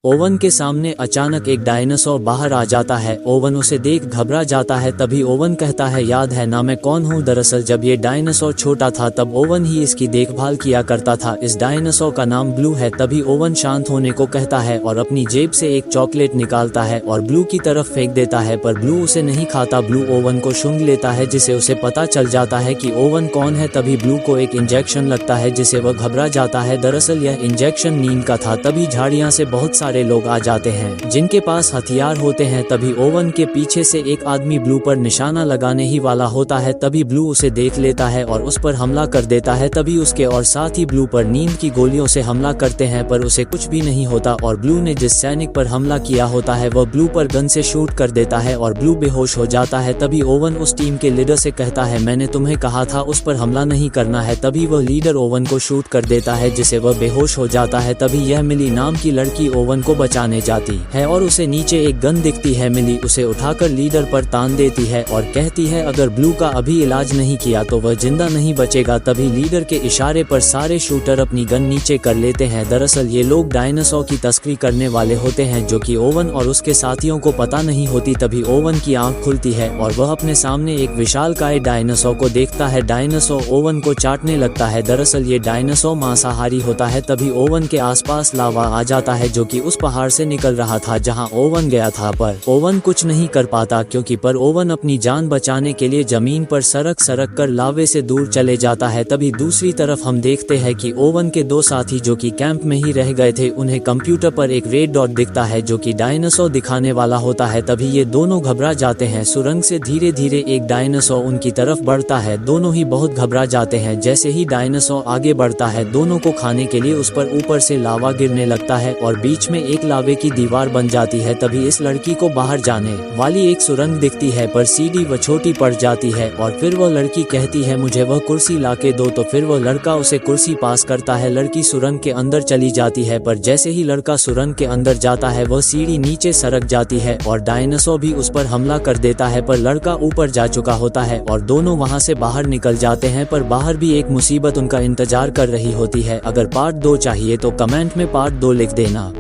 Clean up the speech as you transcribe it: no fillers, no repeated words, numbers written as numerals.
Oven के सामने अचानक एक डायनासोर बाहर आ जाता है। ओवन उसे देख घबरा जाता है। तभी ओवन कहता है, याद है ना मैं कौन हूँ। दरअसल जब ये डायनासोर छोटा था तब ओवन ही इसकी देखभाल किया करता था। इस डायनासोर का नाम ब्लू है। तभी ओवन शांत होने को कहता है और अपनी जेब से एक चॉकलेट निकालता है और ब्लू की तरफ फेंक देता है, पर ब्लू उसे नहीं खाता। ब्लू ओवन को सूंघ लेता है जिसे उसे पता चल जाता है कि ओवन कौन है। तभी ब्लू को एक इंजेक्शन लगता है जिसे वह घबरा जाता है। दरअसल यह इंजेक्शन नींद का था। तभी झाड़ियाँ से बहुत सारे लोग आ जाते हैं जिनके पास हथियार होते हैं। तभी ओवन के पीछे से एक आदमी ब्लू पर निशाना लगाने ही वाला होता है। तभी ब्लू उसे देख लेता है और उस पर हमला कर देता है। तभी उसके और साथ ही ब्लू पर नींद की गोलियों से हमला करते हैं, पर उसे कुछ भी नहीं होता और ब्लू ने जिस सैनिक पर हमला किया होता है वह ब्लू पर गन से शूट कर देता है और ब्लू बेहोश हो जाता है। तभी ओवन उस टीम के लीडर से कहता है, मैंने तुम्हें कहा था उस पर हमला नहीं करना है। तभी वह लीडर ओवन को शूट कर देता है जिसे वह बेहोश हो जाता है। तभी यह मिली नाम की लड़की ओवन को बचाने जाती है और उसे नीचे एक गन दिखती है। मिली उसे उठाकर लीडर पर तान देती है और कहती है, अगर ब्लू का अभी इलाज नहीं किया तो वह जिंदा नहीं बचेगा। तभी लीडर के इशारे पर सारे शूटर अपनी गन नीचे कर लेते हैं। दरअसल ये लोग डायनासोर की तस्करी करने वाले होते हैं जो कि ओवन और उसके साथियों को पता नहीं होती। तभी ओवन की आंख खुलती है और वह अपने सामने एक विशालकाय डायनासोर को देखता है। डायनासोर ओवन को चाटने लगता है। दरअसल ये डायनासोर मांसाहारी होता है। तभी ओवन के आसपास लावा आ जाता है जो कि उस पहाड़ से निकल रहा था जहां ओवन गया था, पर ओवन कुछ नहीं कर पाता क्योंकि पर ओवन अपनी जान बचाने के लिए जमीन पर सरक सरक कर लावे से दूर चले जाता है। तभी दूसरी तरफ हम देखते हैं कि ओवन के दो साथी जो कि कैंप में ही रह गए थे, उन्हें कंप्यूटर पर एक रेड डॉट दिखता है जो कि डायनासोर दिखाने वाला होता है। तभी ये दोनों घबरा जाते हैं। सुरंग से धीरे धीरे एक डायनासोर उनकी तरफ बढ़ता है। दोनों ही बहुत घबरा जाते हैं। जैसे ही डायनासोर आगे बढ़ता है, दोनों को खाने के लिए उस पर ऊपर से लावा गिरने लगता है और बीच में एक लावे की दीवार बन जाती है। तभी इस लड़की को बाहर जाने वाली एक सुरंग दिखती है, पर सीढ़ी वह छोटी पड़ जाती है और फिर वह लड़की कहती है, मुझे वह कुर्सी लाके दो। तो फिर वह लड़का उसे कुर्सी पास करता है। लड़की सुरंग के अंदर चली जाती है, पर जैसे ही लड़का सुरंग के अंदर जाता है वह सीढ़ी नीचे सरक जाती है और डायनासोर भी उस पर हमला कर देता है, पर लड़का ऊपर जा चुका होता है और दोनों वहां से बाहर निकल जाते हैं। पर बाहर भी एक मुसीबत उनका इंतजार कर रही होती है। अगर पार्ट 2 चाहिए तो कमेंट में पार्ट 2 लिख देना।